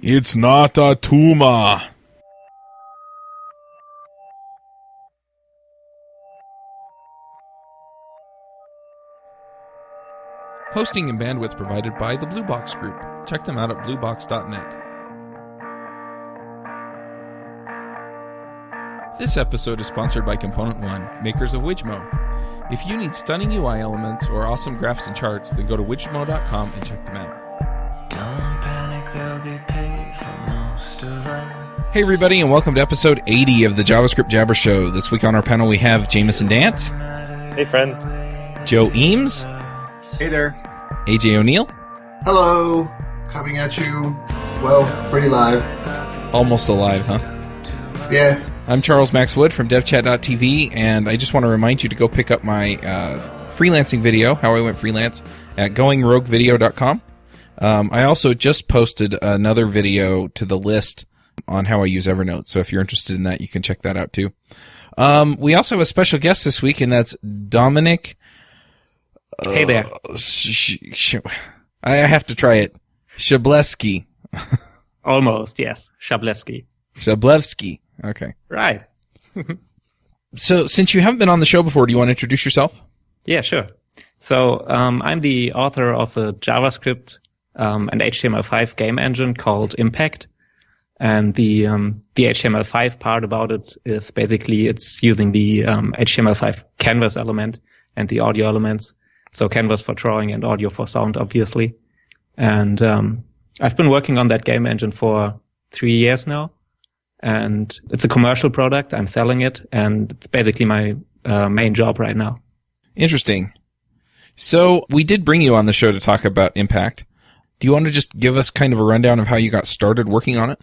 It's not a tumor. Hosting and bandwidth provided by the Blue Box Group. Check them out at bluebox.net. This episode is sponsored by Component One, makers of Widgmo. If you need stunning UI elements or awesome graphs and charts, then go to widgmo.com and check them out. Don't panic, they'll be paid for most of us. Hey everybody, and welcome to episode 80 of the JavaScript Jabber Show. This week on our panel we have Jamison Dance. Hey friends. Joe Eames. Hey there. AJ O'Neill. Hello. Coming at you, well, pretty live. Almost alive, huh? Yeah. I'm Charles Max Wood from devchat.tv, and I just want to remind you to go pick up my freelancing video, how I went freelance, at goingroguevideo.com. I also just posted another video to the list on how I use Evernote, so if you're interested in that, you can check that out too. We also have a special guest this week, and that's Dominic... Hey there. I have to try it. Szablewski. Almost, yes. Szablewski. Szablewski. Okay. Right. So, since you haven't been on the show before, do you want to introduce yourself? Yeah, sure. So, I'm the author of a JavaScript and HTML5 game engine called Impact. And the HTML5 part about it is basically it's using the HTML5 canvas element and the audio elements. So canvas for drawing and audio for sound, obviously. And I've been working on that game engine for 3 years now. And it's a commercial product. I'm selling it. And it's basically my main job right now. Interesting. So we did bring you on the show to talk about Impact. Do you want to just give us kind of a rundown of how you got started working on it?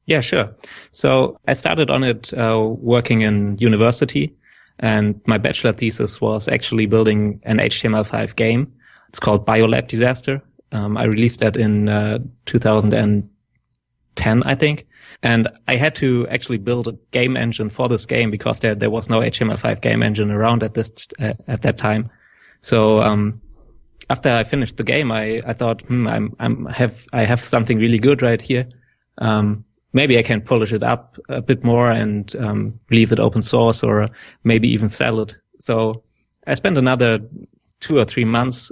Yeah, sure. So I started on it working in university. And my bachelor thesis was actually building an HTML5 game. It's called Biolab Disaster. I released that in 2010, I think. And I had to actually build a game engine for this game because there was no HTML5 game engine around at that time. So after I finished the game, I thought, I have something really good right here. Maybe I can polish it up a bit more and release it open source or maybe even sell it. So I spent another 2 or 3 months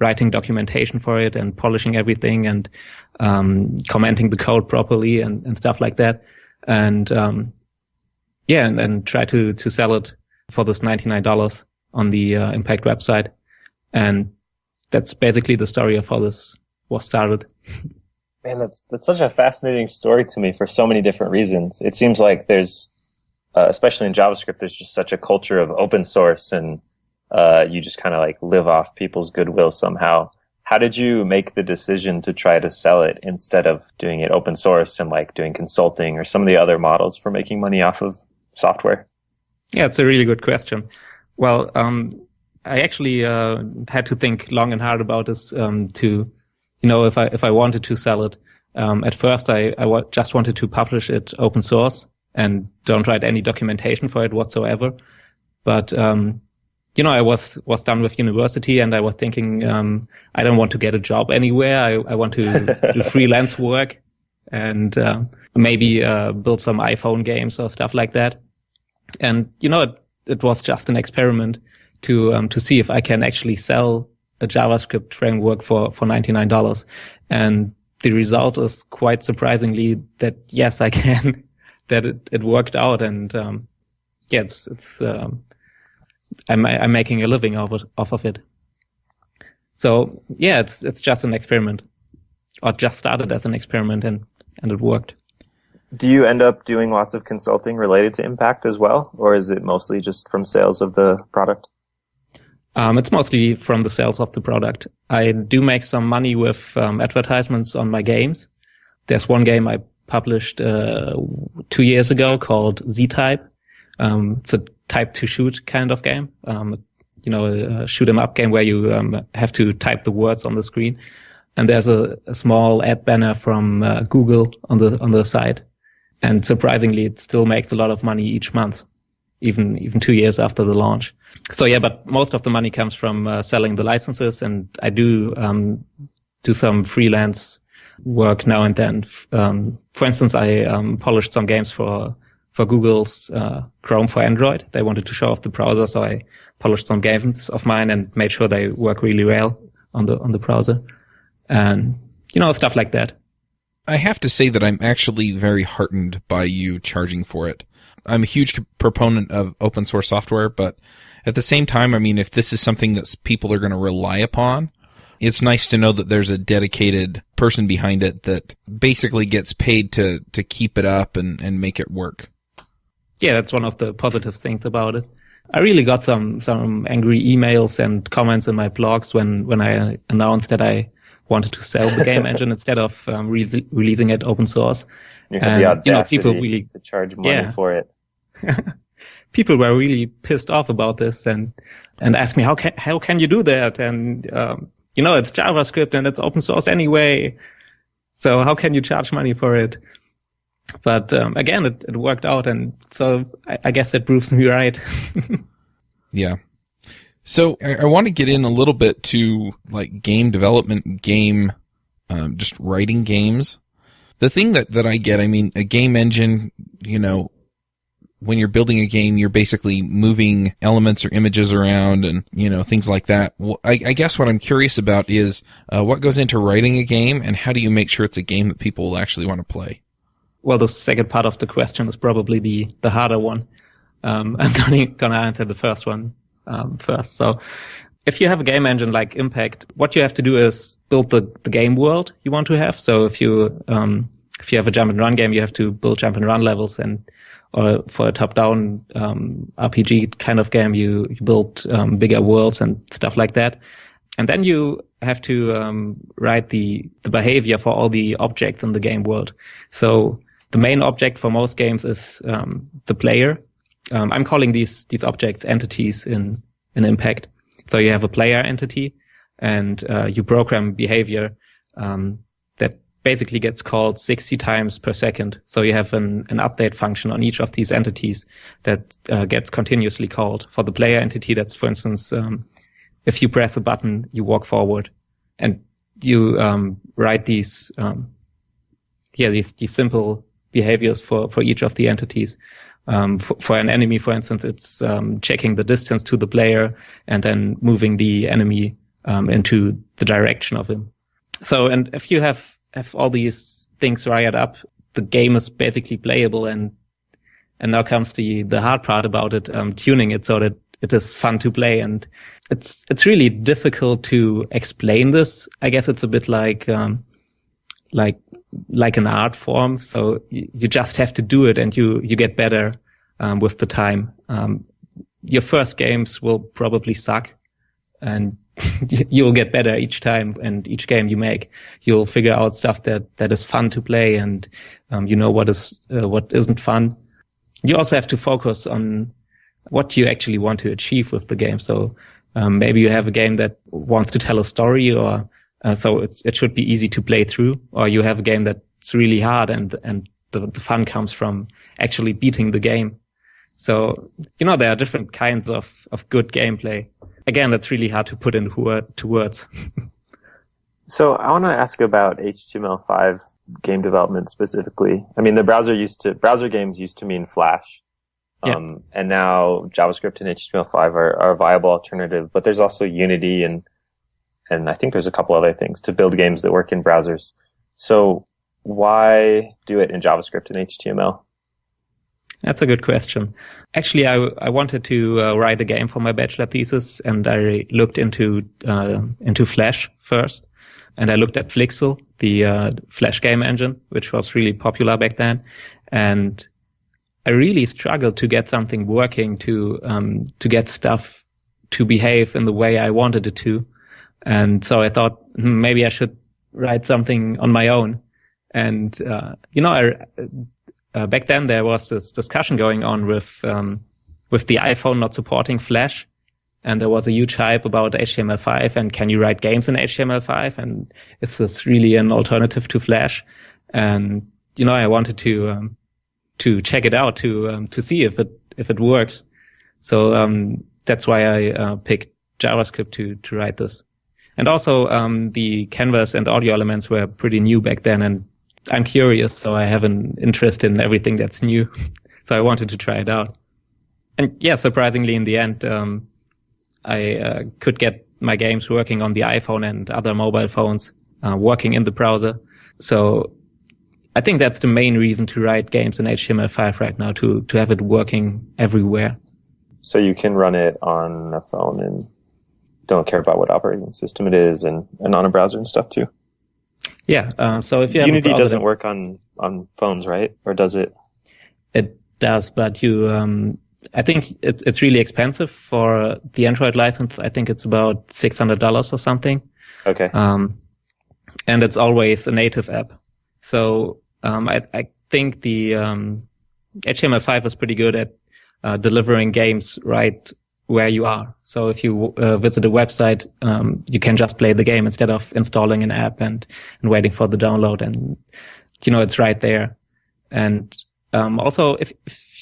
writing documentation for it and polishing everything and commenting the code properly and stuff like that. And and try to sell it for this $99 on the Impact website. And that's basically the story of how this was started. Man, that's such a fascinating story to me for so many different reasons. It seems like there's, especially in JavaScript, there's just such a culture of open source and you just kind of like live off people's goodwill somehow. How did you make the decision to try to sell it instead of doing it open source and like doing consulting or some of the other models for making money off of software? Yeah, it's a really good question. Well, I actually had to think long and hard about this if I wanted to sell it. At first, I just wanted to publish it open source and don't write any documentation for it whatsoever. But, I was done with university and I was thinking, I don't want to get a job anywhere. I want to do freelance work and, maybe, build some iPhone games or stuff like that. And, it was just an experiment to see if I can actually sell a JavaScript framework for $99. And the result is quite surprisingly that yes, I can, that it worked out. And, I'm making a living off of it. So yeah, it's just an experiment, or just started as an experiment and it worked. Do you end up doing lots of consulting related to Impact as well? Or is it mostly just from sales of the product? It's mostly from the sales of the product. I do make some money with advertisements on my games. There's one game I published 2 years ago called Z-Type. It's a type to shoot kind of game. A shoot 'em up game where you have to type the words on the screen. And there's a small ad banner from Google on the site. And surprisingly, it still makes a lot of money each month, even 2 years after the launch. So yeah, but most of the money comes from selling the licenses, and I do some freelance work now and then. For instance, I polished some games for Google's Chrome for Android. They wanted to show off the browser, so I polished some games of mine and made sure they work really well on the browser, and stuff like that. I have to say that I'm actually very heartened by you charging for it. I'm a huge proponent of open source software, but at the same time, I mean, if this is something that people are going to rely upon, it's nice to know that there's a dedicated person behind it that basically gets paid to keep it up and make it work. Yeah, that's one of the positive things about it. I really got some angry emails and comments in my blogs when I announced that I wanted to sell the game engine instead of releasing it open source. You had the audacity people really to charge money for it. People were really pissed off about this and asked me, how can you do that? And, it's JavaScript and it's open source anyway. So how can you charge money for it? But, again, it worked out. And so I guess it proves me right. Yeah. So I want to get in a little bit to like game development, just writing games. The thing that I get, I mean, a game engine, when you're building a game, you're basically moving elements or images around and, things like that. Well, I guess what I'm curious about is what goes into writing a game and how do you make sure it's a game that people will actually want to play? Well, the second part of the question is probably the harder one. I'm gonna answer the first one first. So if you have a game engine like Impact, what you have to do is build the game world you want to have. So if you have a jump and run game, you have to build jump and run levels, or for a top-down RPG kind of game, you build bigger worlds and stuff like that. And then you have to write the behavior for all the objects in the game world. So the main object for most games is the player. I'm calling these objects entities in Impact. So you have a player entity, and you program behavior that basically gets called 60 times per second. So you have an update function on each of these entities that gets continuously called. For the player entity, that's, for instance, if you press a button, you walk forward, and you write these simple behaviors for each of the entities. For an enemy, for instance, it's checking the distance to the player and then moving the enemy into the direction of him. So, and if you have all these things wired up, the game is basically playable. And now comes the hard part about it, tuning it so that it is fun to play. And it's really difficult to explain this. I guess it's a bit like an art form. So you just have to do it, and you get better with the time. Your first games will probably suck, and you'll get better each time, and each game you make, you'll figure out stuff that is fun to play, and what isn't fun. You also have to focus on what you actually want to achieve with the game. So maybe you have a game that wants to tell a story, or so it should be easy to play through, or you have a game that's really hard, and the fun comes from actually beating the game. So, there are different kinds of good gameplay. Again, that's really hard to put into words. So I want to ask about HTML5 game development specifically. I mean, browser games used to mean Flash. Yeah. And now JavaScript and HTML5 are a viable alternative, but there's also Unity and I think there's a couple other things to build games that work in browsers. So why do it in JavaScript and HTML? That's a good question. Actually, I wanted to write a game for my bachelor thesis, and I looked into Flash first, and I looked at Flixel, the Flash game engine, which was really popular back then, and I really struggled to get something working, to get stuff to behave in the way I wanted it to, and so I thought maybe I should write something on my own, and back then there was this discussion going on with the iPhone not supporting Flash, and there was a huge hype about HTML5 and can you write games in HTML5, and is this really an alternative to Flash? And I wanted to check it out to see if it works. So that's why I picked JavaScript to write this. And also, the canvas and audio elements were pretty new back then, and I'm curious, so I have an interest in everything that's new. So I wanted to try it out. And yeah, surprisingly, in the end, I could get my games working on the iPhone and other mobile phones, working in the browser. So I think that's the main reason to write games in HTML5 right now, to have it working everywhere. So you can run it on a phone and don't care about what operating system it is, and on a browser and stuff too. Yeah. So if you have Unity a browser, doesn't work on phones, right? Or does it? It does, but I think it's really expensive for the Android license. I think it's about $600 or something. Okay. And it's always a native app. So, I think the, HTML5 is pretty good at, delivering games right where you are. So if you visit a website, you can just play the game instead of installing an app and waiting for the download, and it's right there. And also, if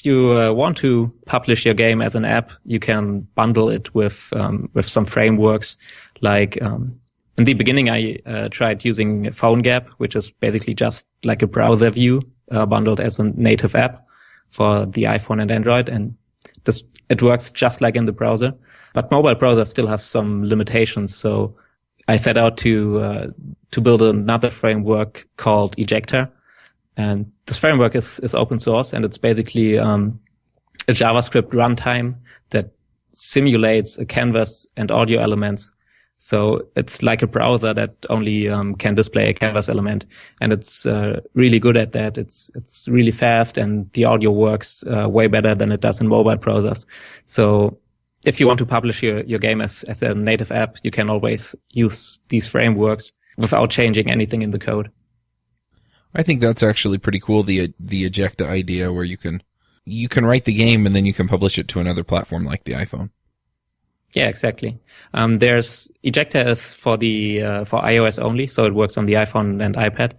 you want to publish your game as an app, you can bundle it with some frameworks. Like in the beginning, I tried using PhoneGap, which is basically just like a browser view bundled as a native app for the iPhone and Android, and it works just like in the browser. But mobile browsers still have some limitations, so I set out to build another framework called Ejector. And this framework is open source, and it's basically a JavaScript runtime that simulates a canvas and audio elements. So it's like a browser that only can display a canvas element, and it's really good at that. It's really fast, and the audio works way better than it does in mobile browsers. So if you want to publish your game as a native app, you can always use these frameworks without changing anything in the code. I think that's actually pretty cool, the Ejecta idea, where you can write the game and then you can publish it to another platform like the iPhone. Yeah, exactly. There's Ejecta is for iOS only, so it works on the iPhone and iPad.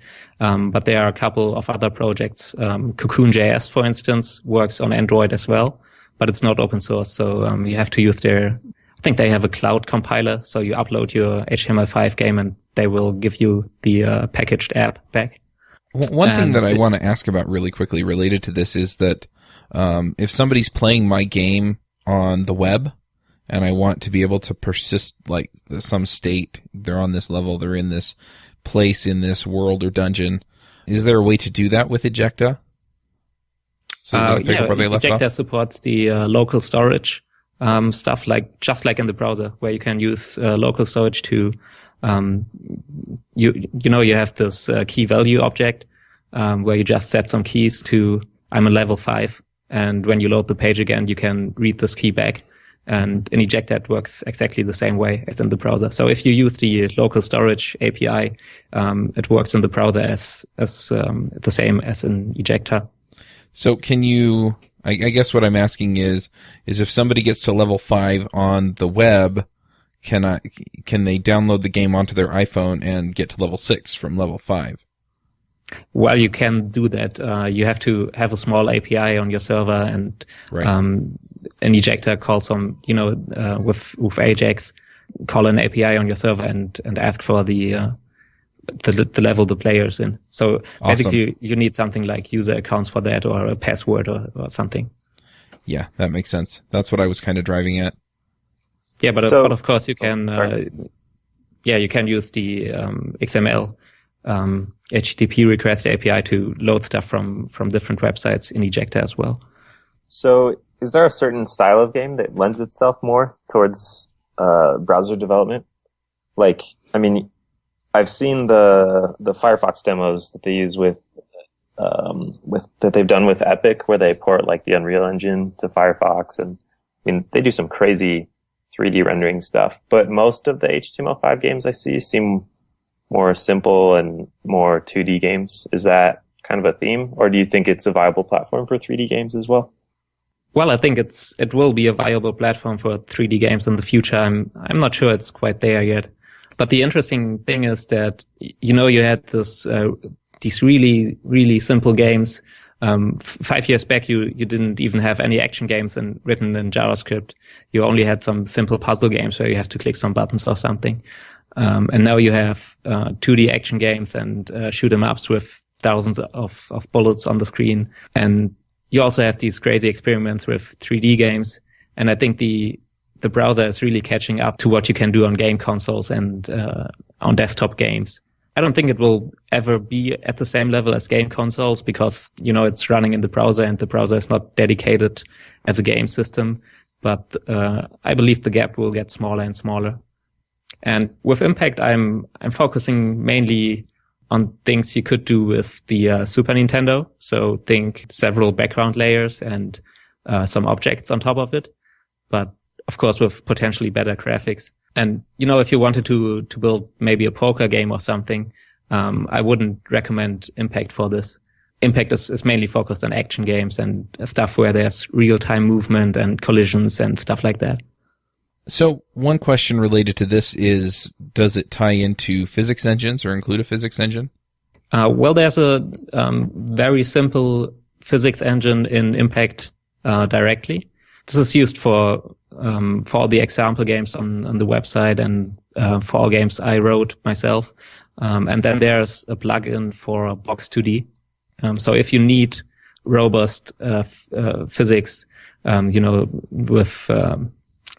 But there are a couple of other projects. Cocoon.js, for instance, works on Android as well, but it's not open source. So, you have to use I think they have a cloud compiler. So you upload your HTML5 game and they will give you the packaged app back. One thing that I want to ask about really quickly related to this is that if somebody's playing my game on the web and I want to be able to persist like some state, they're on this level, they're in this place in this world or dungeon, is there a way to do that with Ejecta? So Ejecta supports the local storage stuff, just like in the browser, where you can use local storage to you have this key value object where you just set some keys to I'm a level 5, and when you load the page again, you can read this key back. And in Ejecta, it works exactly the same way as in the browser. So if you use the local storage API, it works in the browser as the same as in Ejecta. So can you? I guess what I'm asking is if somebody gets to level 5 on the web, can they download the game onto their iPhone and get to level 6 from level 5? Well, you can do that. You have to have a small API on your server, and right. An Ejecta calls with Ajax, call an API on your server and ask for the level the player's in. So basically, you need something like user accounts for that, or a password or something. Yeah, that makes sense. That's what I was kind of driving at. Yeah, but of course you can. You can use the XML HTTP request API to load stuff from different websites in Ejecta as well. So, is there a certain style of game that lends itself more towards browser development? Like, I mean, I've seen the Firefox demos that they use with that they've done with Epic, where they port like the Unreal Engine to Firefox, and I mean they do some crazy 3D rendering stuff. But most of the HTML5 games I see seem more simple and more 2D games. Is that kind of a theme, or do you think it's a viable platform for 3D games as well? Well, I think it will be a viable platform for 3D games in the future. I'm not sure it's quite there yet. But the interesting thing is that, you had these really, really simple games. 5 years back, you didn't even have any action games written in JavaScript. You only had some simple puzzle games where you have to click some buttons or something. And now you have 2D action games and shoot 'em ups with thousands of bullets on the screen. And you also have these crazy experiments with 3D games. And I think the browser is really catching up to what you can do on game consoles and on desktop games. I don't think it will ever be at the same level as game consoles because, it's running in the browser and the browser is not dedicated as a game system. But I believe the gap will get smaller and smaller. And with Impact, I'm focusing mainly on things you could do with the Super Nintendo. So think several background layers and some objects on top of it. But of course, with potentially better graphics. And, if you wanted to build maybe a poker game or something, I wouldn't recommend Impact for this. Impact is mainly focused on action games and stuff where there's real-time movement and collisions and stuff like that. So one question related to this is, does it tie into physics engines or include a physics engine? Well, there's a very simple physics engine in Impact directly. This is used for all the example games on the website and for all games I wrote myself. And then there's a plugin for Box2D. So if you need robust physics,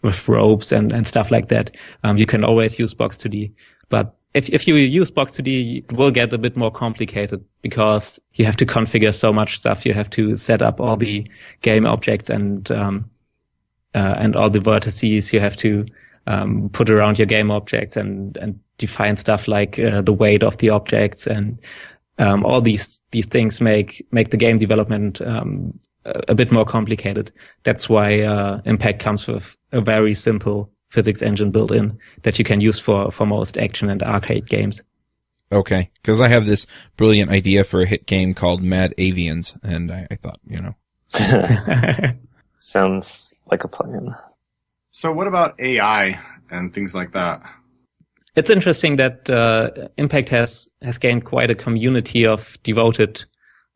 with ropes and stuff like that, you can always use Box2D. But if you use Box2D, it will get a bit more complicated because you have to configure so much stuff. You have to set up all the game objects and all the vertices you have to put around your game objects and define stuff like the weight of the objects and all these things make the game development a bit more complicated. That's why Impact comes with a very simple physics engine built in that you can use for most action and arcade games. Okay, because I have this brilliant idea for a hit game called Mad Avians, and I thought, Sounds like a plan. So what about AI and things like that? It's interesting that Impact has gained quite a community of devoted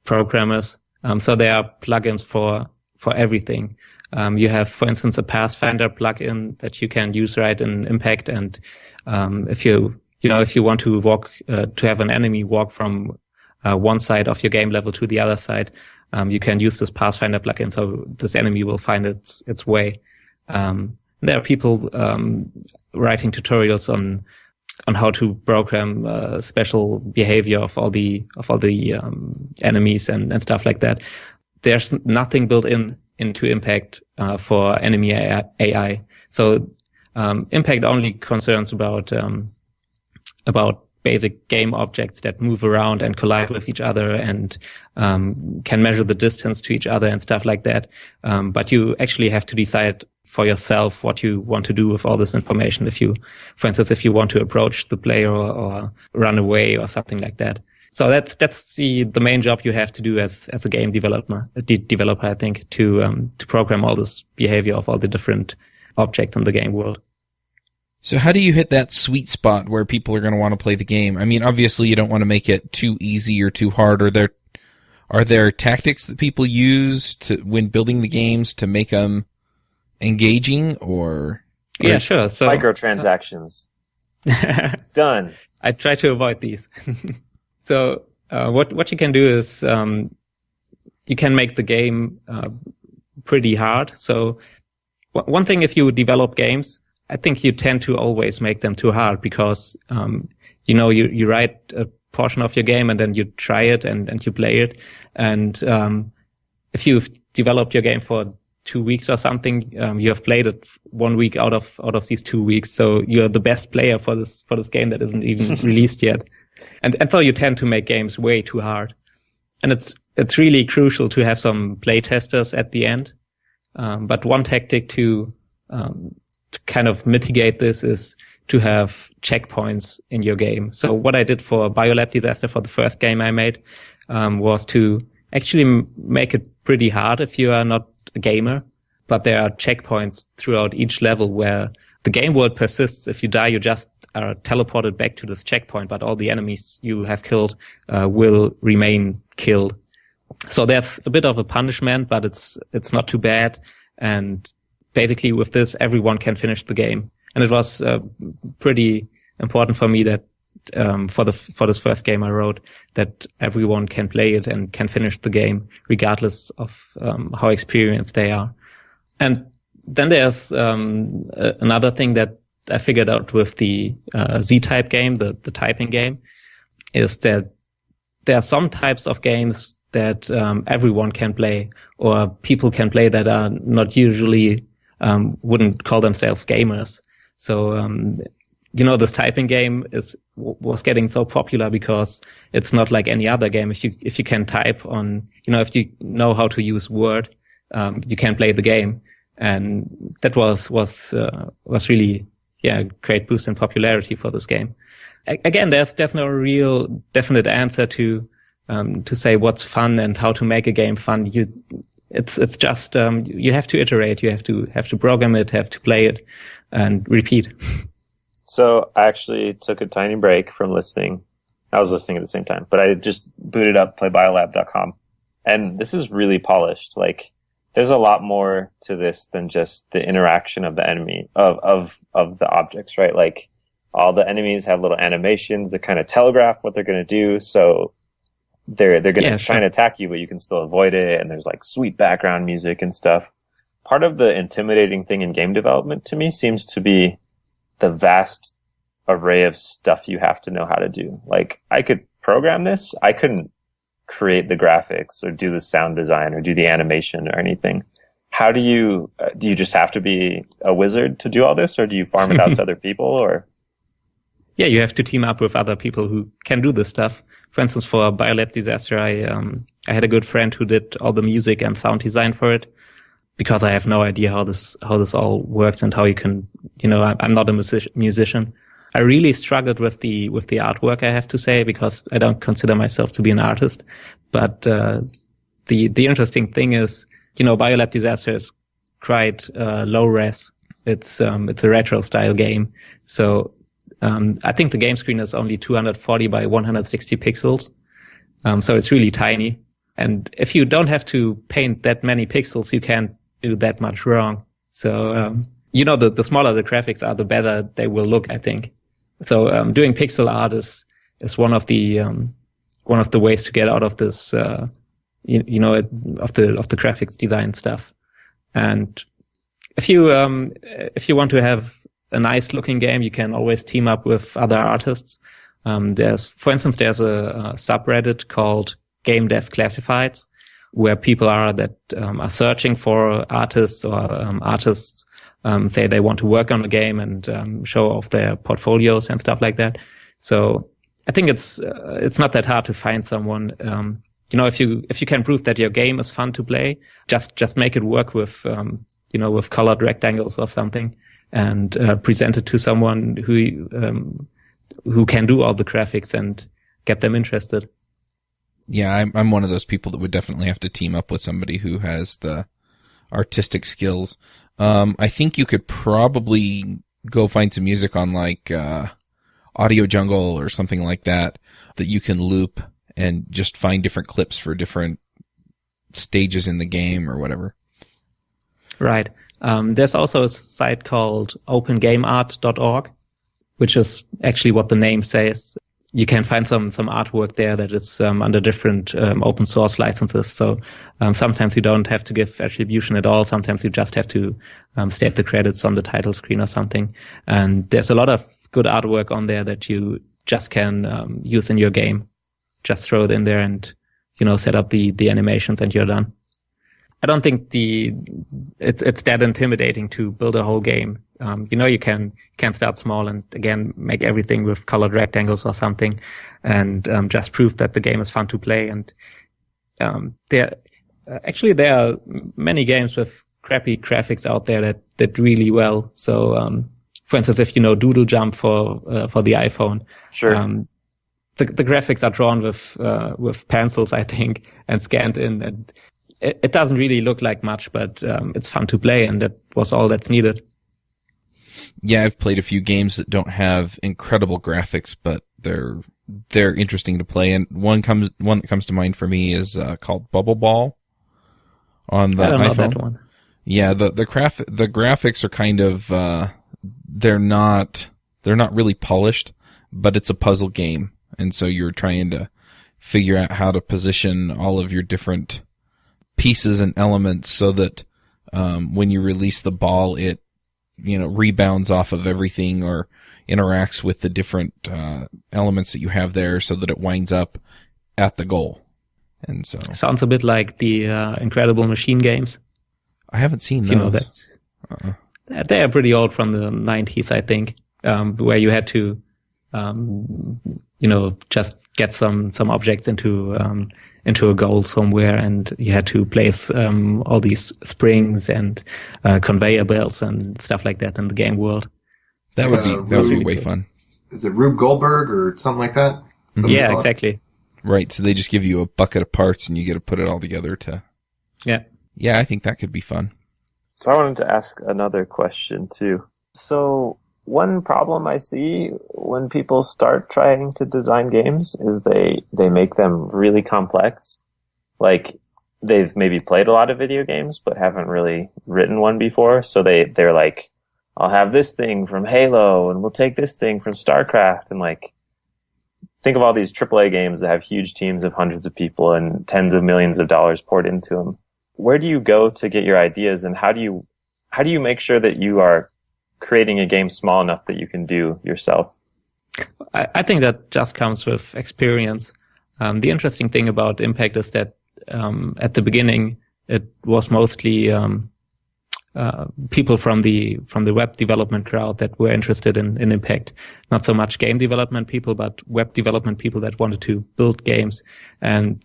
programmers. So there are plugins for everything. You have, for instance, a Pathfinder plugin that you can use right in Impact. And if you want to to have an enemy walk from one side of your game level to the other side, you can use this Pathfinder plugin. So this enemy will find its way. There are people writing tutorials on how to program special behavior of all the enemies and stuff like that. There's nothing built into Impact for enemy AI. So Impact only concerns about basic game objects that move around and collide with each other and can measure the distance to each other and stuff like that. But you actually have to decide for yourself what you want to do with all this information. For instance, if you want to approach the player or run away or something like that. So that's the main job you have to do as a game developer, I think, to program all this behavior of all the different objects in the game world. So how do you hit that sweet spot where people are going to want to play the game? I mean, obviously you don't want to make it too easy or too hard. Are there tactics that people use when building the games to make them engaging or? Yeah, sure. So microtransactions. Done. I try to avoid these. So what you can do is you can make the game pretty hard. So one thing, if you develop games, I think you tend to always make them too hard because you write a portion of your game and then you try it and you play it. And if you've developed your game for 2 weeks or something, you have played it 1 week out of these 2 weeks. So you're the best player for this game that isn't even released yet. And so you tend to make games way too hard. And it's really crucial to have some play testers at the end. But one tactic to kind of mitigate this is to have checkpoints in your game. So what I did for Biolab Disaster for the first game I made, was to actually make it pretty hard if you are not a gamer, but there are checkpoints throughout each level where the game world persists. If you die, you just are teleported back to this checkpoint, but all the enemies you have killed will remain killed. So there's a bit of a punishment, but it's not too bad. And basically with this, everyone can finish the game. And it was pretty important for me that for this first game I wrote, that everyone can play it and can finish the game regardless of how experienced they are. And then there's another thing that I figured out with the Z-type game, the typing game, is that there are some types of games that everyone can play, or people can play that are not usually wouldn't call themselves gamers. So this typing game was getting so popular because it's not like any other game. If you can type on, if you know how to use Word, you can play the game, and that was really a great boost in popularity for this game. Again, there's no real definite answer to say what's fun and how to make a game fun. It's just you have to iterate, you have to program it, have to play it, and repeat. So I actually took a tiny break from listening. I was listening at the same time, but I just booted up playbiolab.com, and this is really polished. Like, there's a lot more to this than just the interaction of the enemy of the objects, right? Like, all the enemies have little animations that kind of telegraph what they're going to do. So they're going to try and attack you, but you can still avoid it. And there's like sweet background music and stuff. Part of the intimidating thing in game development to me seems to be the vast array of stuff you have to know how to do. Like, I could program this. I couldn't create the graphics or do the sound design or do the animation or anything. How do you just have to be a wizard to do all this, or do you farm it out to other people? Or yeah, you have to team up with other people who can do this stuff. For instance, for Biolab Disaster, I had a good friend who did all the music and sound design for it, because I have no idea how this all works and how you can, I'm not a musician. I really struggled with the artwork, I have to say, because I don't consider myself to be an artist. But the interesting thing is, Biolab Disaster is quite low res. It's a retro style game, so I think the game screen is only 240 by 160 pixels, so it's really tiny. And if you don't have to paint that many pixels, you can't do that much wrong. So the smaller the graphics are, the better they will look, I think. So doing pixel art is one of the ways to get out of this of the graphics design stuff. And if you want to have a nice looking game, you can always team up with other artists. There's a subreddit called Game Dev Classifieds, where people are searching for artists, or artists say they want to work on a game and show off their portfolios and stuff like that. So I think it's not that hard to find someone. If you can prove that your game is fun to play, just make it work with with colored rectangles or something, and present it to someone who can do all the graphics and get them interested. Yeah, I'm one of those people that would definitely have to team up with somebody who has the artistic skills. I think you could probably go find some music on like Audio Jungle or something like that you can loop and just find different clips for different stages in the game or whatever. Right. There's also a site called opengameart.org, which is actually what the name says. You can find some artwork there that is under different open source licenses. So sometimes you don't have to give attribution at all. Sometimes you just have to state the credits on the title screen or something. And there's a lot of good artwork on there that you just can use in your game. Just throw it in there and set up the animations, and you're done. I don't think it's that intimidating to build a whole game. You can start small and again make everything with colored rectangles or something, and just prove that the game is fun to play. And there are many games with crappy graphics out there that did really well. So for instance, if Doodle Jump for the iPhone, sure. The graphics are drawn with pencils, I think, and scanned in, and it doesn't really look like much, but it's fun to play, and that was all that's needed. Yeah, I've played a few games that don't have incredible graphics, but they're interesting to play. And one that comes to mind for me is called Bubble Ball on the iPhone. I don't know that one. Yeah, the graphics are kind of they're not they're not really polished, but it's a puzzle game. And so you're trying to figure out how to position all of your different pieces and elements so that when you release the ball, it rebounds off of everything or interacts with the different elements that you have there so that it winds up at the goal. And so sounds a bit like the Incredible Machine games. I haven't seen those. You know that. They are pretty old, from the 90s, I think, where you had to, just get some objects into a goal somewhere, and you had to place all these springs and conveyor belts and stuff like that in the game world. That would be way fun. Is it Rube Goldberg or something like that? Yeah, exactly. Right. So they just give you a bucket of parts and you get to put it all together to. Yeah. Yeah, I think that could be fun. So I wanted to ask another question too. So one problem I see when people start trying to design games is they make them really complex. Like they've maybe played a lot of video games but haven't really written one before. So they're like, I'll have this thing from Halo and we'll take this thing from StarCraft, and like think of all these AAA games that have huge teams of hundreds of people and tens of millions of dollars poured into them. Where do you go to get your ideas, and how do you make sure that you are creating a game small enough that you can do yourself? I think that just comes with experience. The interesting thing about Impact is that at the beginning it was mostly people from the web development crowd that were interested in Impact. Not so much game development people, but web development people that wanted to build games. And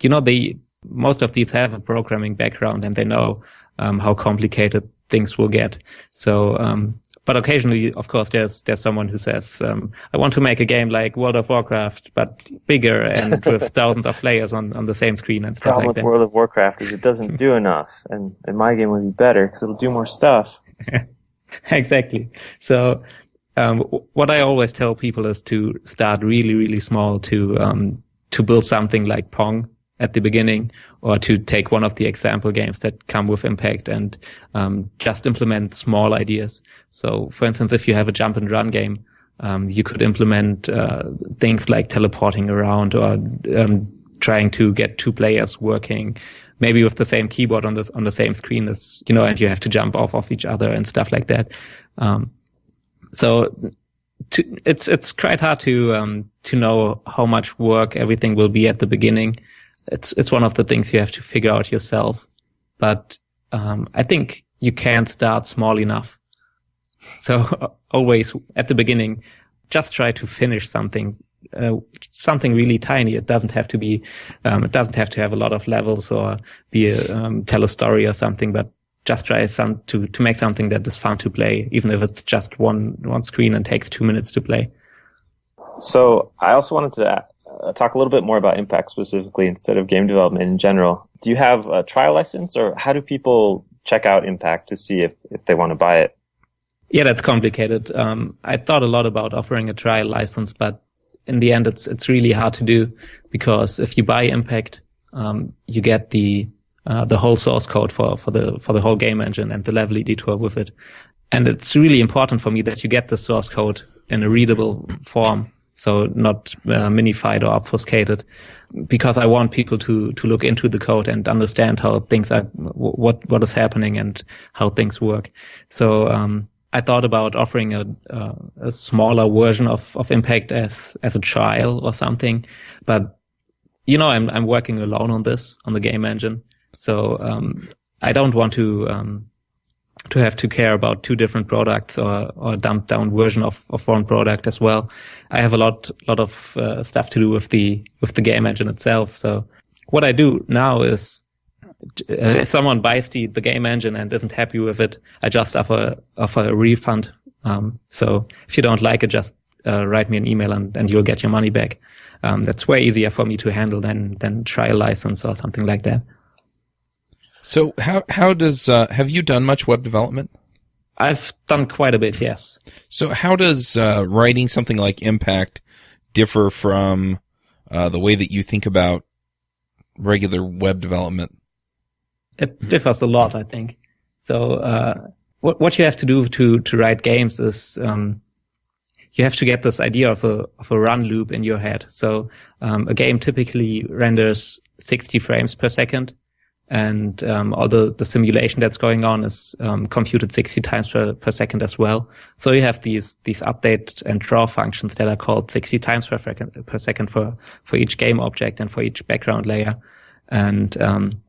most of these have a programming background, and they know how complicated things will get. So, but occasionally, of course, there's someone who says, I want to make a game like World of Warcraft, but bigger and with thousands of players on the same screen and stuff like that. The problem with World of Warcraft is it doesn't do enough, and my game would be better because it'll do more stuff. Exactly. So, what I always tell people is to start really, really small, to build something like Pong at the beginning, or to take one of the example games that come with Impact and just implement small ideas. So, for instance, if you have a jump and run game, you could implement things like teleporting around, or trying to get two players working, maybe with the same keyboard on the same screen as and you have to jump off of each other and stuff like that. It's quite hard to know how much work everything will be at the beginning. It's one of the things you have to figure out yourself. But I think you can start small enough. So always at the beginning, just try to finish something really tiny. It doesn't have to be, it doesn't have to have a lot of levels or tell a story or something, but just try to make something that is fun to play, even if it's just one screen and takes 2 minutes to play. So I also wanted to talk a little bit more about Impact specifically instead of game development in general. Do you have a trial license, or how do people check out Impact to see if they want to buy it? Yeah, that's complicated. I thought a lot about offering a trial license, but in the end, it's really hard to do, because if you buy Impact, you get the whole source code for the whole game engine and the level editor with it. And it's really important for me that you get the source code in a readable form, so not minified or obfuscated, because I want people to look into the code and understand how things are, what is happening and how things work. So I thought about offering a smaller version of Impact as a trial or something, but I'm working alone on the game engine. So I don't want to have to care about two different products or dumbed down version of one product as well. I have a lot of stuff to do with the game engine itself. So what I do now is, if someone buys the game engine and isn't happy with it, I just offer a refund. So if you don't like it, just write me an email and you'll get your money back. That's way easier for me to handle than trial license or something like that. So how does have you done much web development? I've done quite a bit, yes. So how does writing something like Impact differ from the way that you think about regular web development? It differs a lot, I think. So what you have to do to write games is you have to get this idea of a run loop in your head. So a game typically renders 60 frames per second, and all the simulation that's going on is computed 60 times per second as well. So you have these update and draw functions that are called 60 times per second for each game object and for each background layer. And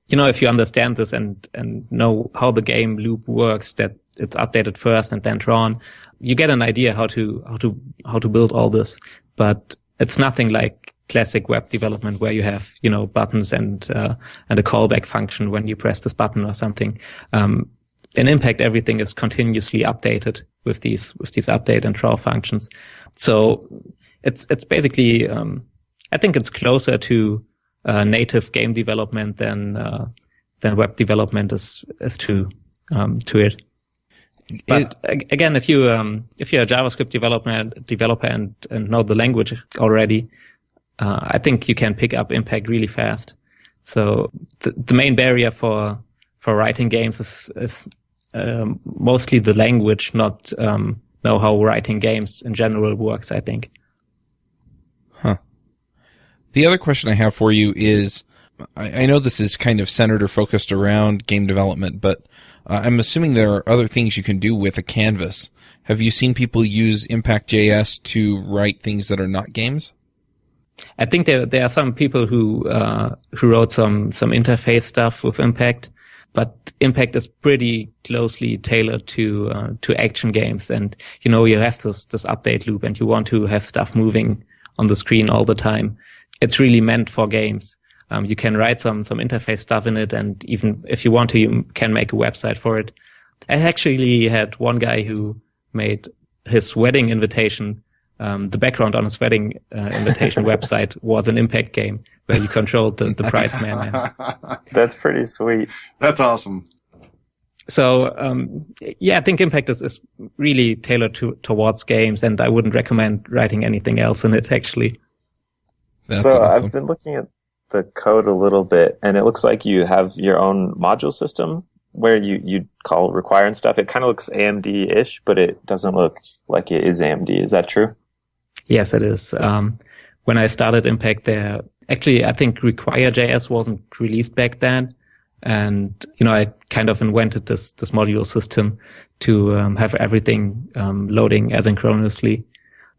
if you understand this and know how the game loop works, that it's updated first and then drawn, you get an idea how to build all this. But it's nothing like classic web development where you have, buttons and a callback function when you press this button or something. In Impact, everything is continuously updated with these update and draw functions. So it's basically, I think it's closer to native game development than web development is to it. But again, if you're a JavaScript developer and know the language already, I think you can pick up Impact really fast. So the main barrier for writing games is mostly the language, not know how writing games in general works, I think. Huh. The other question I have for you is, I know this is kind of centered or focused around game development, but I'm assuming there are other things you can do with a canvas. Have you seen people use Impact.js to write things that are not games? I think there are some people who wrote some interface stuff with Impact, but Impact is pretty closely tailored to action games, and you have this update loop, and you want to have stuff moving on the screen all the time. It's really meant for games. You can write some interface stuff in it, and even if you want to, you can make a website for it. I actually had one guy who made his wedding invitation. The background on his wedding invitation website was an Impact game where you controlled the prize man. That's pretty sweet. That's awesome. So, I think Impact is really tailored towards games, and I wouldn't recommend writing anything else in it, actually. That's so awesome. I've been looking at the code a little bit, and it looks like you have your own module system where you call require and stuff. It kind of looks AMD-ish, but it doesn't look like it is AMD. Is that true? Yes, it is. When I started Impact there, actually, I think Require.js wasn't released back then. And, I kind of invented this module system to have everything loading asynchronously.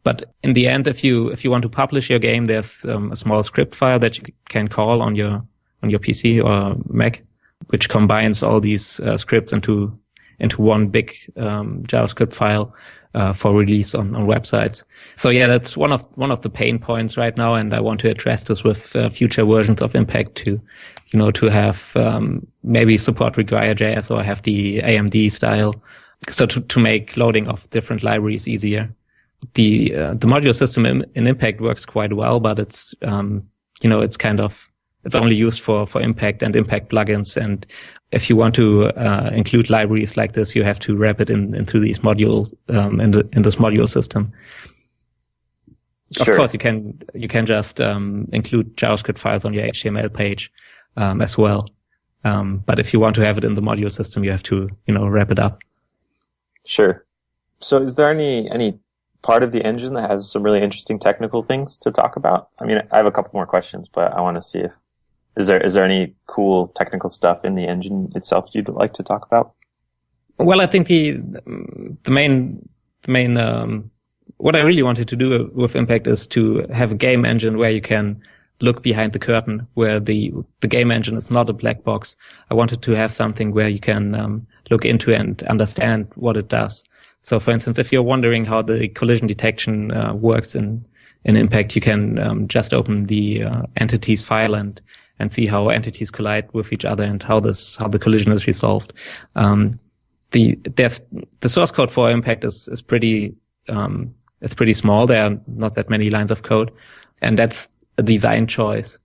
But in the end, if you want to publish your game, there's a small script file that you can call on your PC or Mac, which combines all these scripts into one big JavaScript file for release on websites. So that's one of the pain points right now, and I want to address this with future versions of Impact to have maybe support Require.js or have the AMD style, so to make loading of different libraries easier. The module system in Impact works quite well, but it's it's only used for Impact and Impact plugins. And if you want to include libraries like this, you have to wrap it into these modules in this module system. Sure. Of course, you can just include JavaScript files on your HTML page as well. But if you want to have it in the module system, you have to wrap it up. Sure. So is there any part of the engine that has some really interesting technical things to talk about? I mean, I have a couple more questions, but I want to see if is there any cool technical stuff in the engine itself you'd like to talk about? Well, I think the main what I really wanted to do with Impact is to have a game engine where you can look behind the curtain, where the game engine is not a black box. I wanted to have something where you can look into and understand what it does. So, for instance, if you're wondering how the collision detection works in Impact, you can just open the entities file and see how entities collide with each other and how the collision is resolved. The source code for Impact is pretty small. There are not that many lines of code, and that's a design choice.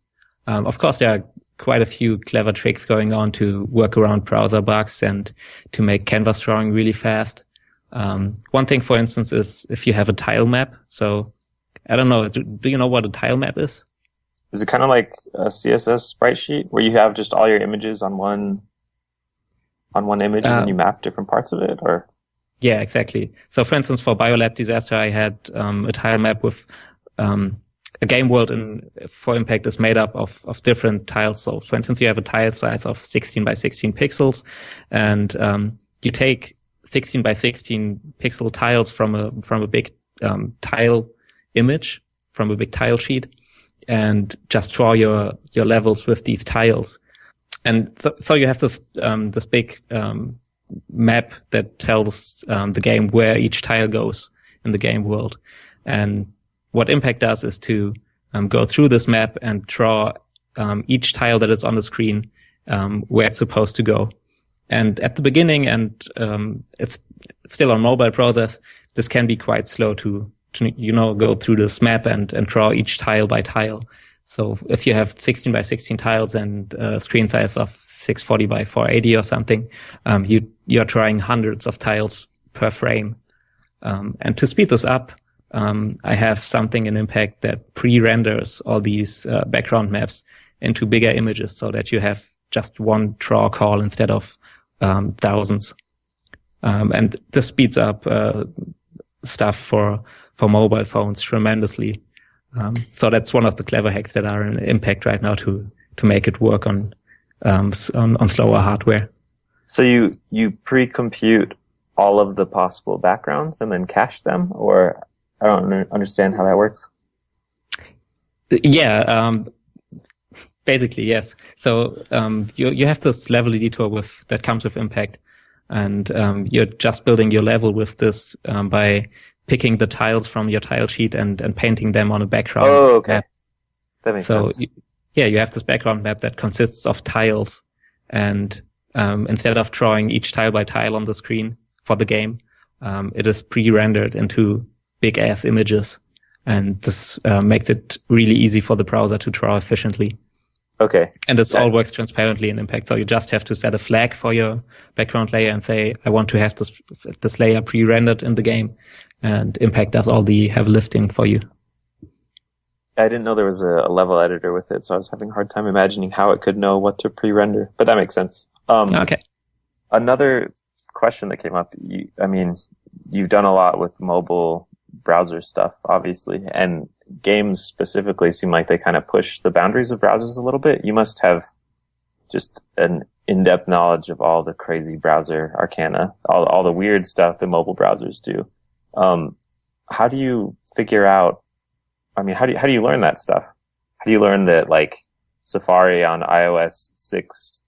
Of course, there are quite a few clever tricks going on to work around browser bugs and to make canvas drawing really fast. One thing, for instance, is if you have a tile map. So I don't know. Do you know what a tile map is? Is it kind of like a CSS sprite sheet where you have just all your images on one image and then you map different parts of it, or? Yeah, exactly. So for instance, for Biolab Disaster, I had a tile map with a game world for Impact is made up of different tiles. So for instance, you have a tile size of 16 by 16 pixels, and you take 16 by 16 pixel tiles from a big tile image, from a big tile sheet, and just draw your levels with these tiles. And so you have this big map that tells the game where each tile goes in the game world. And what Impact does is to go through this map and draw each tile that is on the screen where it's supposed to go. And at the beginning, and it's still on mobile browsers, this can be quite slow to go through this map and draw each tile by tile. So if you have 16 by 16 tiles and a screen size of 640 by 480 or something, you're drawing hundreds of tiles per frame. And to speed this up, I have something in Impact that pre-renders all these background maps into bigger images so that you have just one draw call instead of thousands. And this speeds up stuff for mobile phones tremendously. So that's one of the clever hacks that are in Impact right now to make it work on slower hardware. So you pre-compute all of the possible backgrounds and then cache them, or I don't understand how that works. Yeah, basically yes. So you have this level editor that comes with Impact, and you're just building your level with this by picking the tiles from your tile sheet and painting them on a background. Oh, okay. Map. That makes sense. You have this background map that consists of tiles, and instead of drawing each tile by tile on the screen for the game, it is pre-rendered into big-ass images, and this makes it really easy for the browser to draw efficiently. Okay. And this all works transparently in Impact, so you just have to set a flag for your background layer and say, I want to have this layer pre-rendered in the game, and Impact does all the heavy lifting for you. I didn't know there was a level editor with it, so I was having a hard time imagining how it could know what to pre-render, but that makes sense. Okay. Another question that came up, you've done a lot with mobile browser stuff, obviously, and games specifically seem like they kind of push the boundaries of browsers a little bit. You must have just an in-depth knowledge of all the crazy browser arcana, all the weird stuff that mobile browsers do. How do you figure out, how do you learn that stuff? How do you learn that, like, Safari on iOS 6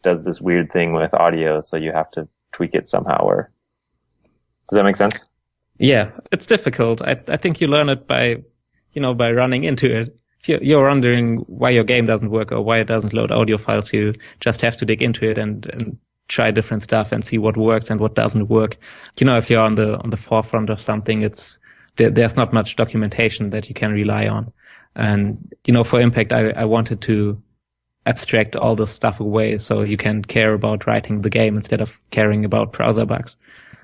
does this weird thing with audio, so you have to tweak it somehow, or does that make sense? Yeah, it's difficult. I think you learn it by running into it. If you're wondering why your game doesn't work or why it doesn't load audio files, you just have to dig into it and try different stuff and see what works and what doesn't work. If you're on the forefront of something, there's not much documentation that you can rely on. And, for Impact, I wanted to abstract all this stuff away so you can care about writing the game instead of caring about browser bugs.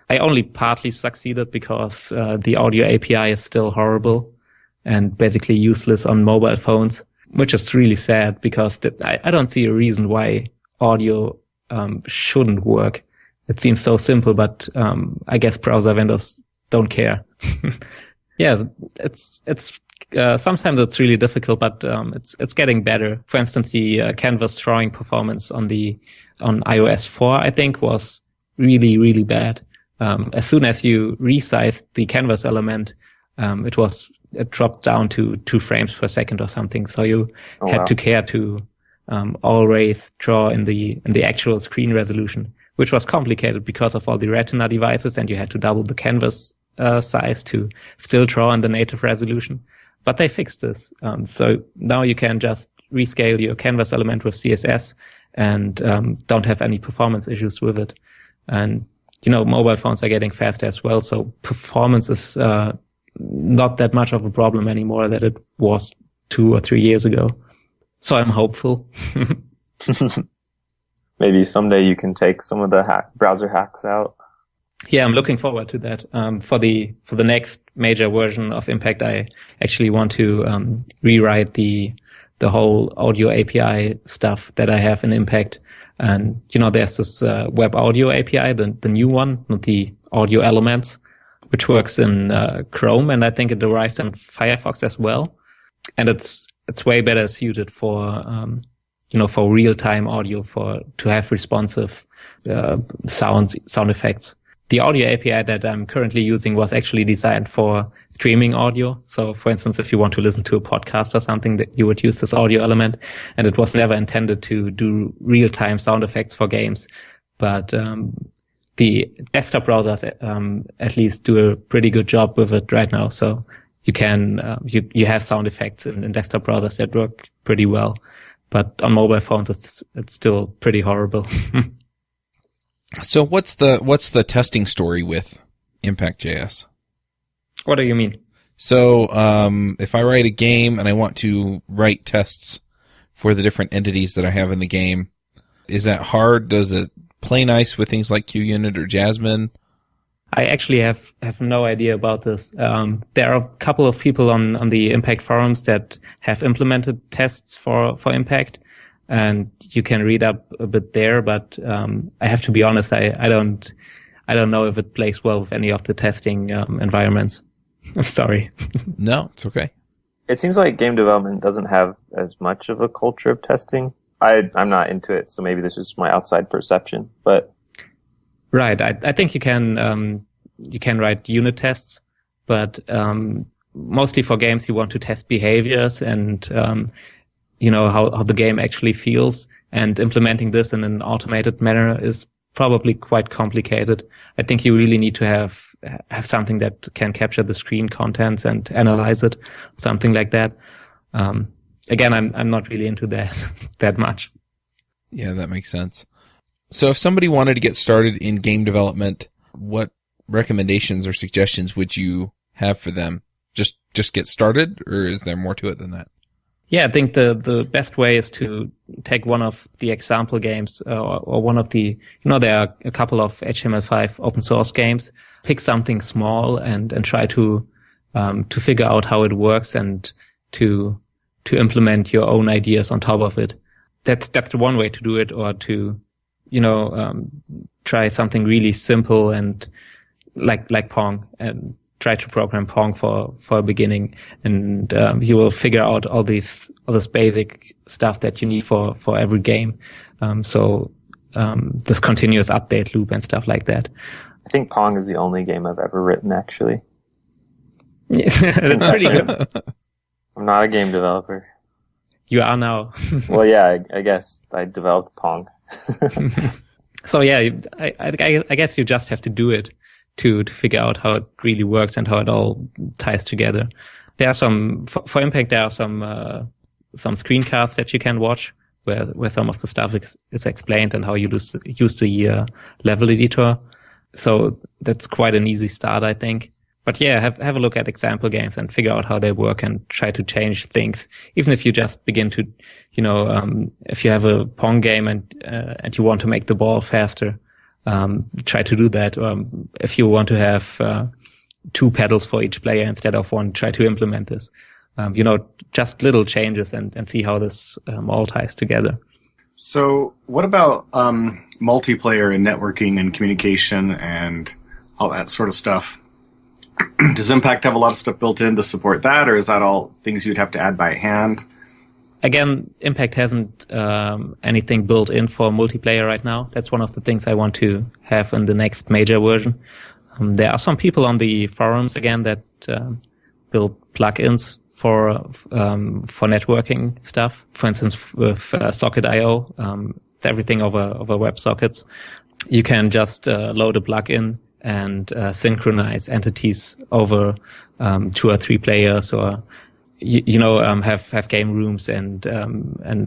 I only partly succeeded because the audio API is still horrible and basically useless on mobile phones, which is really sad because I don't see a reason why audio shouldn't work. It seems so simple, but I guess browser vendors don't care. Yeah, it's sometimes it's really difficult, but it's getting better. For instance, the canvas drawing performance on iOS 4, I think, was really, really bad. As soon as you resized the canvas element, it dropped down to 2 frames per second or something. So you had to care to always draw in the actual screen resolution, which was complicated because of all the Retina devices, and you had to double the canvas size to still draw in the native resolution. But they fixed this. So now you can just rescale your canvas element with CSS and don't have any performance issues with it. And, mobile phones are getting faster as well. So performance is not that much of a problem anymore that it was 2 or 3 years ago. So I'm hopeful. Maybe someday you can take some of the browser hacks out. Yeah, I'm looking forward to that. For the next major version of Impact, I actually want to rewrite the whole audio API stuff that I have in Impact. And there's this web audio API, the new one, not the audio elements, which works in Chrome, and I think it arrived in Firefox as well. And it's way better suited for for real-time audio, to have responsive sound effects. The audio API that I'm currently using was actually designed for streaming audio. So, for instance, if you want to listen to a podcast or something, that you would use this audio element, and it was never intended to do real-time sound effects for games. But the desktop browsers at least do a pretty good job with it right now. So you can you have sound effects in desktop browsers that work pretty well. But on mobile phones, it's still pretty horrible. So what's the testing story with Impact.js? What do you mean? So if I write a game and I want to write tests for the different entities that I have in the game, is that hard? Does it play nice with things like QUnit or Jasmine? I actually have no idea about this. There are a couple of people on the Impact forums that have implemented tests for Impact, and you can read up a bit there. But I have to be honest, I don't know if it plays well with any of the testing environments. I'm sorry. No, it's okay. It seems like game development doesn't have as much of a culture of testing. I'm not into it, so maybe this is my outside perception. But right, I think you can write unit tests, but mostly for games you want to test behaviors and how the game actually feels. And implementing this in an automated manner is probably quite complicated. I think you really need to have something that can capture the screen contents and analyze it, something like that. Again, I'm not really into that much. Yeah, that makes sense. So if somebody wanted to get started in game development, what recommendations or suggestions would you have for them? Just get started, or is there more to it than that? Yeah, I think the best way is to take one of the example games or one of the, there are a couple of HTML5 open source games. Pick something small and try to figure out how it works and to implement your own ideas on top of it. That's the one way to do it, or to, try something really simple and like Pong, and try to program Pong for a beginning, and you will figure out all this basic stuff that you need for every game. This continuous update loop and stuff like that. I think Pong is the only game I've ever written, actually. It's pretty good. I'm not a game developer. You are now. Well, yeah, I guess I developed Pong. So yeah, I guess you just have to do it to figure out how it really works and how it all ties together. There are for Impact, there are some screencasts that you can watch where some of the stuff is explained and how you use the level editor. So that's quite an easy start, I think. But yeah, have a look at example games and figure out how they work and try to change things. Even if you just begin to, if you have a Pong game and you want to make the ball faster, try to do that. If you want to have 2 pedals for each player instead of 1, try to implement this. Just little changes and see how this all ties together. So what about multiplayer and networking and communication and all that sort of stuff? Does Impact have a lot of stuff built in to support that, or is that all things you'd have to add by hand? Again, Impact hasn't anything built in for multiplayer right now. That's one of the things I want to have in the next major version. There are some people on the forums again that build plugins for networking stuff. For instance, with Socket.io, it's everything over WebSockets. You can just load a plugin and synchronize entities over 2 or 3 players, or have game rooms and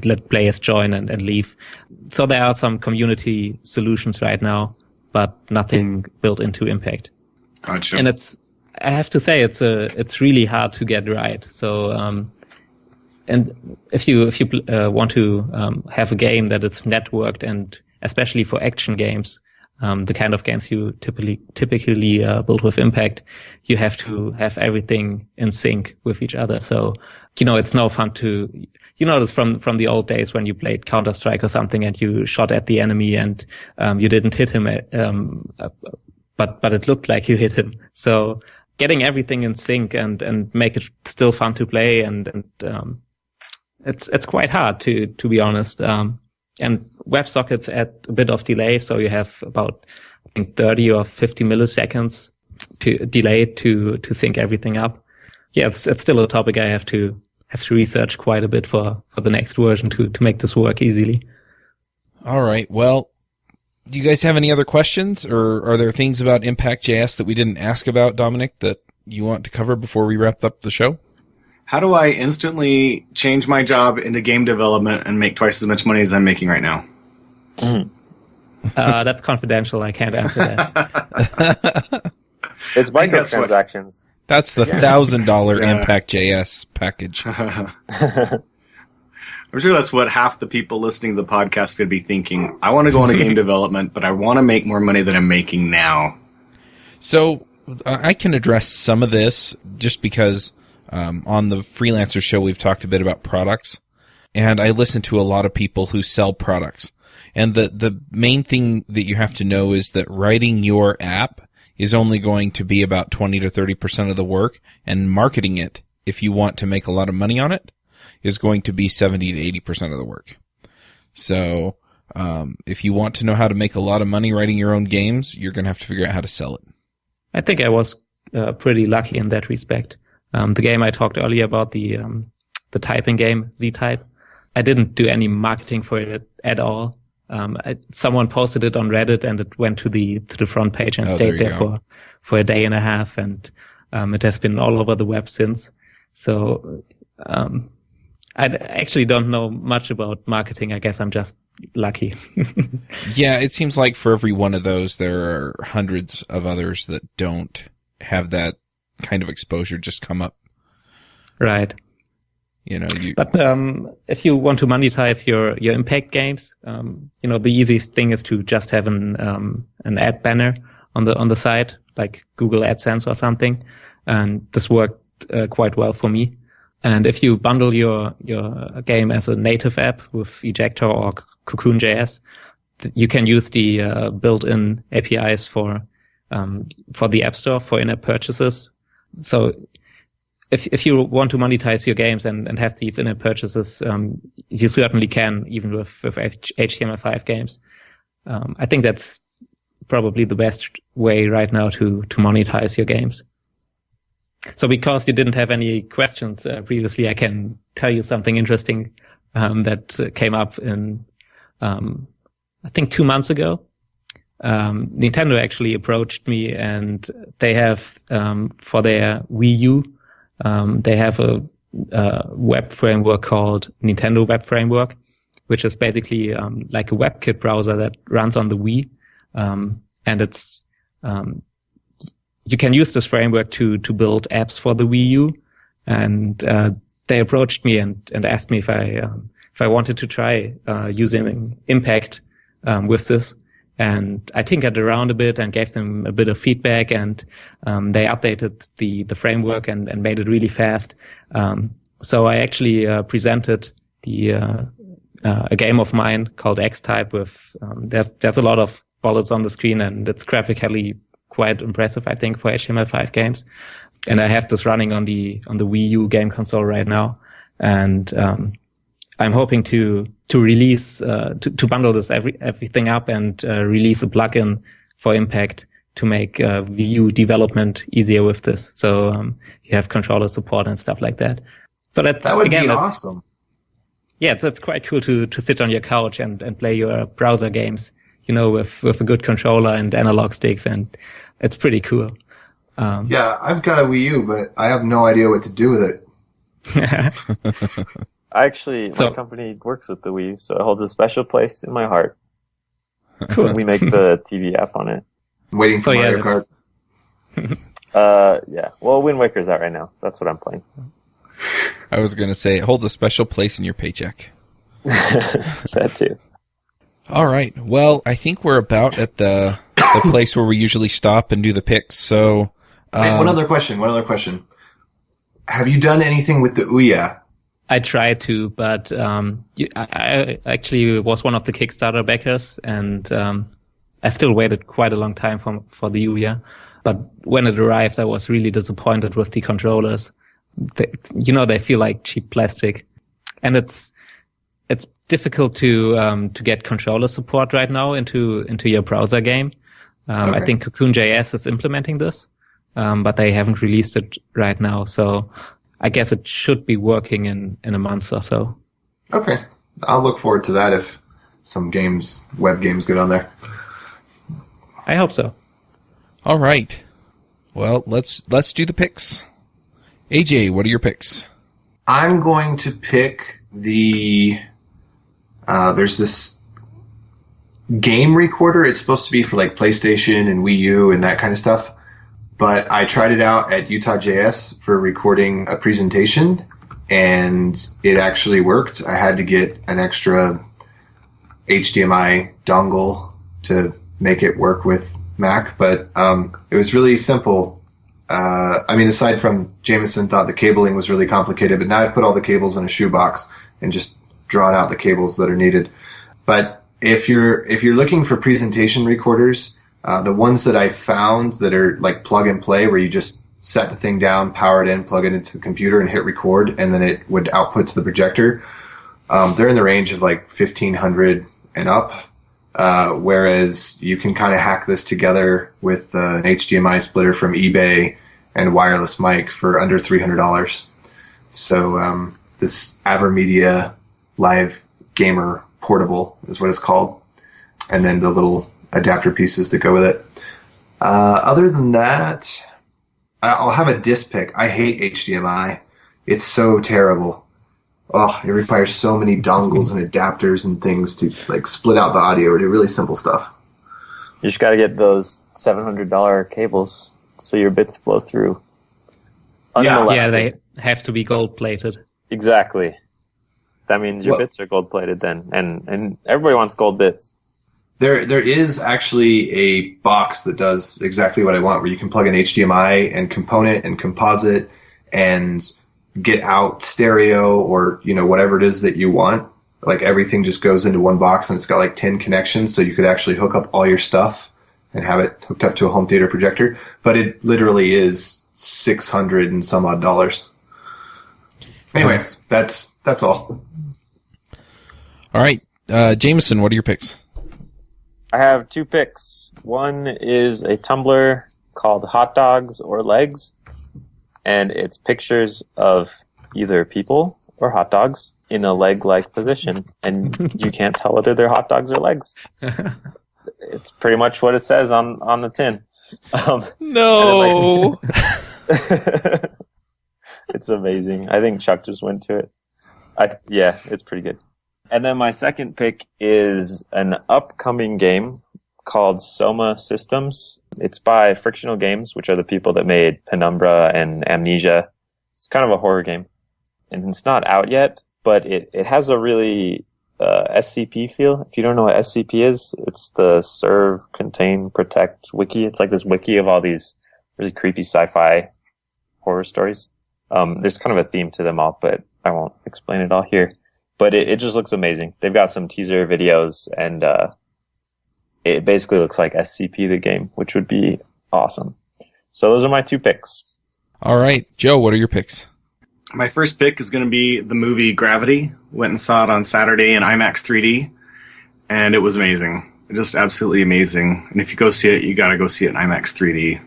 let players join and leave. So there are some community solutions right now, but nothing built into Impact. Gotcha. And I have to say, it's really hard to get right. So and if you want to have a game that is networked, and especially for action games, the kind of games you typically build with Impact, you have to have everything in sync with each other. So, it's no fun to, this from the old days when you played Counter-Strike or something and you shot at the enemy and you didn't hit him but it looked like you hit him. So getting everything in sync and make it still fun to play and it's quite hard to be honest. And WebSockets add a bit of delay, so you have about, I think, 30 or 50 milliseconds to delay to sync everything up. Yeah, it's still a topic I have to research quite a bit for the next version to make this work easily. All right. Well, do you guys have any other questions, or are there things about Impact.js that we didn't ask about, Dominic, that you want to cover before we wrap up the show? How do I instantly change my job into game development and make twice as much money as I'm making right now? That's confidential. I can't answer that. It's microtransactions. That's the $1,000 Impact.js package. I'm sure that's what half the people listening to the podcast could be thinking. I want to go into game development, but I want to make more money than I'm making now. So I can address some of this just because on the Freelancer show we've talked a bit about products, and I listen to a lot of people who sell products. And the main thing that you have to know is that writing your app is only going to be about 20 to 30% of the work, and marketing it, if you want to make a lot of money on it, is going to be 70 to 80% of the work. So if you want to know how to make a lot of money writing your own games, you're going to have to figure out how to sell it. I think I was pretty lucky in that respect. The game I talked earlier about, the typing game, Z-Type, I didn't do any marketing for it at all. Someone posted it on Reddit and it went to the front page and stayed there for a day and a half, and it has been all over the web since. So I actually don't know much about marketing. I guess I'm just lucky. Yeah, it seems like for every one of those, there are hundreds of others that don't have that kind of exposure just come up. Right. You know, But if you want to monetize your impact games, the easiest thing is to just have an ad banner on the site, like Google AdSense or something, and this worked quite well for me. And if you bundle your game as a native app with Ejector or Cocoon.js, you can use the built-in APIs for the App Store for in-app purchases. So if you want to monetize your games and have these in-app purchases, you certainly can, even with HTML5 games. I think that's probably the best way right now to monetize your games. So because you didn't have any questions previously, I can tell you something interesting that came up in, I think 2 months ago. Nintendo actually approached me, and they have for their Wii U, they have a web framework called Nintendo Web Framework, which is basically like a WebKit browser that runs on the Wii, and it's you can use this framework to build apps for the Wii U. And they approached me and asked me if I wanted to try using Impact with this. And I tinkered around a bit and gave them a bit of feedback, and they updated the framework and made it really fast. So I actually presented a game of mine called X-Type with there's a lot of bullets on the screen, and it's graphically quite impressive, I think, for HTML5 games. And I have this running on the Wii U game console right now, and I'm hoping to release to bundle this everything up and release a plugin for Impact to make Wii U development easier with this. So you have controller support and stuff like that. So that would again, be awesome. Yeah, it's quite cool to sit on your couch and play your browser games, with a good controller and analog sticks, and it's pretty cool. Yeah, I've got a Wii U, but I have no idea what to do with it. My company works with the Wii U, so it holds a special place in my heart. Cool. We make the TV app on it. Waiting for Mario Kart. Yeah. Well, Wind Waker's out right now. That's what I'm playing. I was going to say, it holds a special place in your paycheck. That too. All right. Well, I think we're about at the place where we usually stop and do the picks. So, Wait, one other question. Have you done anything with the Ouya? I tried to, but I actually was one of the Kickstarter backers, and I still waited quite a long time for the Ouya, but when it arrived, I was really disappointed with the controllers. They feel like cheap plastic, and it's difficult to get controller support right now into your browser game. Okay. I think Cocoon.js is implementing this, but they haven't released it right now. So I guess it should be working in a month or so. Okay. I'll look forward to that if some web games get on there. I hope so. All right. Well, let's do the picks. AJ, what are your picks? I'm going to pick there's this game recorder. It's supposed to be for like PlayStation and Wii U and that kind of stuff. But I tried it out at Utah.js for recording a presentation, and it actually worked. I had to get an extra HDMI dongle to make it work with Mac, but it was really simple. Aside from Jameson thought the cabling was really complicated, but now I've put all the cables in a shoebox and just drawn out the cables that are needed. But if you're looking for presentation recorders, the ones that I found that are like plug and play, where you just set the thing down, power it in, plug it into the computer, and hit record, and then it would output to the projector, they're in the range of like $1,500 and up. Whereas you can kind of hack this together with an HDMI splitter from eBay and wireless mic for under $300. So this Avermedia Live Gamer Portable is what it's called, and then the little adapter pieces that go with it. Other than that, I'll have a disc pick. I hate HDMI. It's so terrible. Oh, it requires so many dongles and adapters and things to like split out the audio or do really simple stuff. You just got to get those $700 cables so your bits flow through. Yeah, they have to be gold plated. Exactly. That means your bits are gold plated then, and everybody wants gold bits. There is actually a box that does exactly what I want, where you can plug in HDMI and component and composite and get out stereo or, whatever it is that you want. Like everything just goes into one box, and it's got like 10 connections, so you could actually hook up all your stuff and have it hooked up to a home theater projector. But it literally is $600 and some odd dollars. Anyways, that's all. All right. Jameson, what are your picks? I have two picks. One is a Tumblr called Hot Dogs or Legs, and it's pictures of either people or hot dogs in a leg-like position, and you can't tell whether they're hot dogs or legs. It's pretty much what it says on the tin. No! It's amazing. I think Chuck just went to it. Yeah, it's pretty good. And then my second pick is an upcoming game called Soma Systems. It's by Frictional Games, which are the people that made Penumbra and Amnesia. It's kind of a horror game. And it's not out yet, but it has a really SCP feel. If you don't know what SCP is, it's the Serve, Contain, Protect wiki. It's like this wiki of all these really creepy sci-fi horror stories. There's kind of a theme to them all, but I won't explain it all here. But it just looks amazing. They've got some teaser videos, and it basically looks like SCP the game, which would be awesome. So those are my two picks. All right. Joe, what are your picks? My first pick is going to be the movie Gravity. Went and saw it on Saturday in IMAX 3D, and it was amazing. Just absolutely amazing. And if you go see it, you got to go see it in IMAX 3D.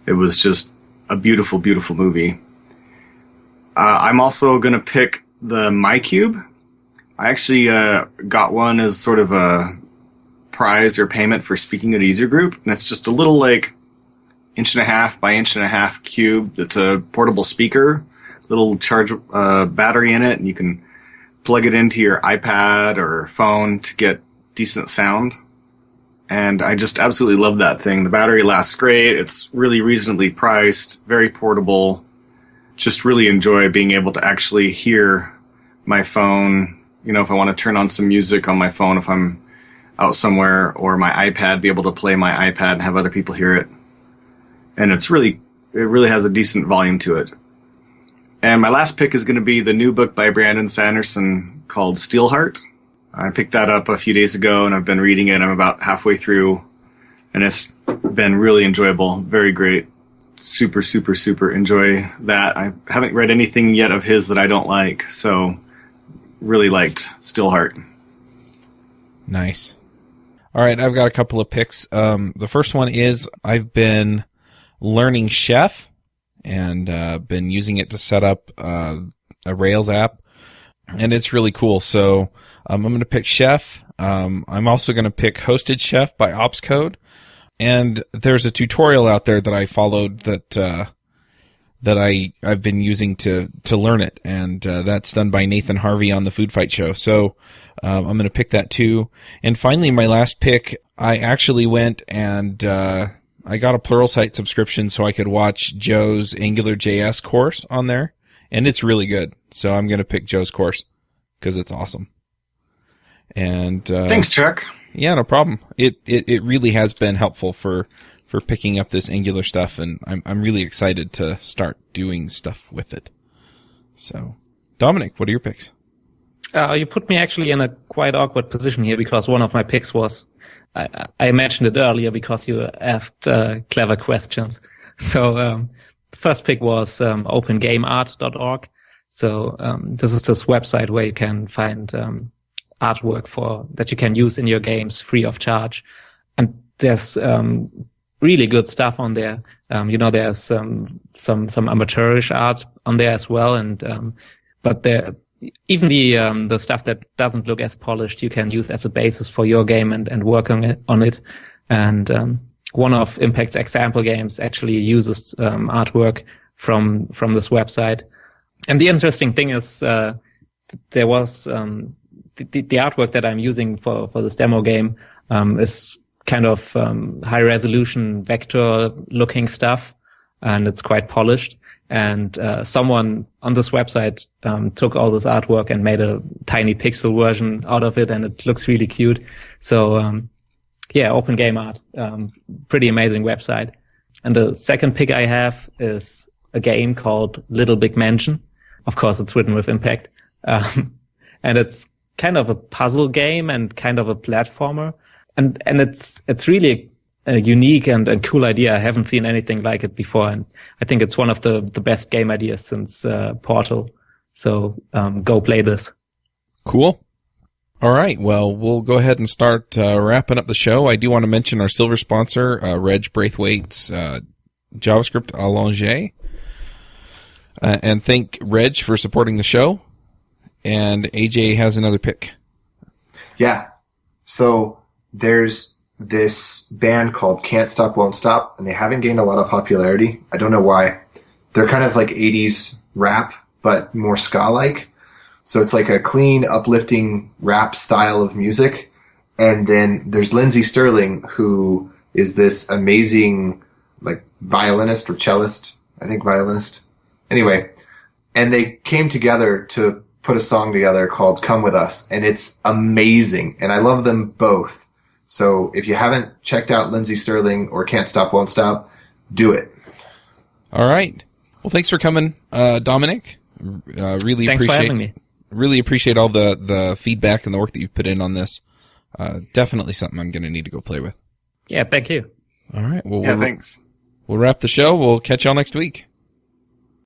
It was just a beautiful, beautiful movie. I'm also going to pick the MyCube. I actually got one as sort of a prize or payment for speaking at a user group, and it's just a little like 1.5 by 1.5 cube. It's a portable speaker, little charge battery in it, and you can plug it into your iPad or phone to get decent sound. And I just absolutely love that thing. The battery lasts great. It's really reasonably priced, very portable. Just really enjoy being able to actually hear my phone. If I want to turn on some music on my phone, if I'm out somewhere, or my iPad, be able to play my iPad and have other people hear it. And it really has a decent volume to it. And my last pick is going to be the new book by Brandon Sanderson called Steelheart. I picked that up a few days ago, and I've been reading it. I'm about halfway through, and it's been really enjoyable. Very great. Super, super, super enjoy that. I haven't read anything yet of his that I don't like, so really liked Stillheart. Nice. All right, I've got a couple of picks. The first one is I've been learning Chef and been using it to set up a Rails app, and it's really cool. So I'm going to pick Chef. I'm also going to pick Hosted Chef by Opscode, and there's a tutorial out there that I followed that I've been using to learn it, and that's done by Nathan Harvey on the Food Fight Show. So I'm going to pick that too. And finally, my last pick, I actually went and I got a Pluralsight subscription so I could watch Joe's AngularJS course on there, and it's really good. So I'm going to pick Joe's course because it's awesome. And thanks, Chuck. Yeah, no problem. It really has been helpful for picking up this Angular stuff, and I'm really excited to start doing stuff with it. So, Dominic, what are your picks? You put me actually in a quite awkward position here because one of my picks was, I mentioned it earlier because you asked clever questions. So the first pick was opengameart.org. So this is this website where you can find artwork that you can use in your games free of charge. And there's really good stuff on there. There's some amateurish art on there as well, and but even the stuff that doesn't look as polished, you can use as a basis for your game and work on it. And one of Impact's example games actually uses artwork from this website. And the interesting thing is there was the artwork that I'm using for this demo game is kind of high resolution vector looking stuff, and it's quite polished. And someone on this website took all this artwork and made a tiny pixel version out of it, and it looks really cute. So Open Game Art, pretty amazing website. And the second pick I have is a game called Little Big Mansion. Of course, it's written with Impact, and it's kind of a puzzle game and kind of a platformer. And it's really a unique and cool idea. I haven't seen anything like it before, and I think it's one of the best game ideas since Portal. So go play this. Cool. All right. Well, we'll go ahead and start wrapping up the show. I do want to mention our silver sponsor, Reg Braithwaite's JavaScript Allongé, and thank Reg for supporting the show. And AJ has another pick. Yeah. So there's this band called Can't Stop, Won't Stop, and they haven't gained a lot of popularity. I don't know why. They're kind of like 80s rap, but more ska-like. So it's like a clean, uplifting rap style of music. And then there's Lindsey Sterling, who is this amazing like violinist or cellist, I think violinist. Anyway, and they came together to put a song together called Come With Us, and it's amazing. And I love them both. So if you haven't checked out Lindsey Sterling or Can't Stop, Won't Stop, do it. All right. Well, thanks for coming, Dominic. Thanks for having me. Really appreciate all the feedback and the work that you've put in on this. Definitely something I'm going to need to go play with. Yeah, thank you. All right. Well, yeah, thanks. We'll wrap the show. We'll catch y'all next week.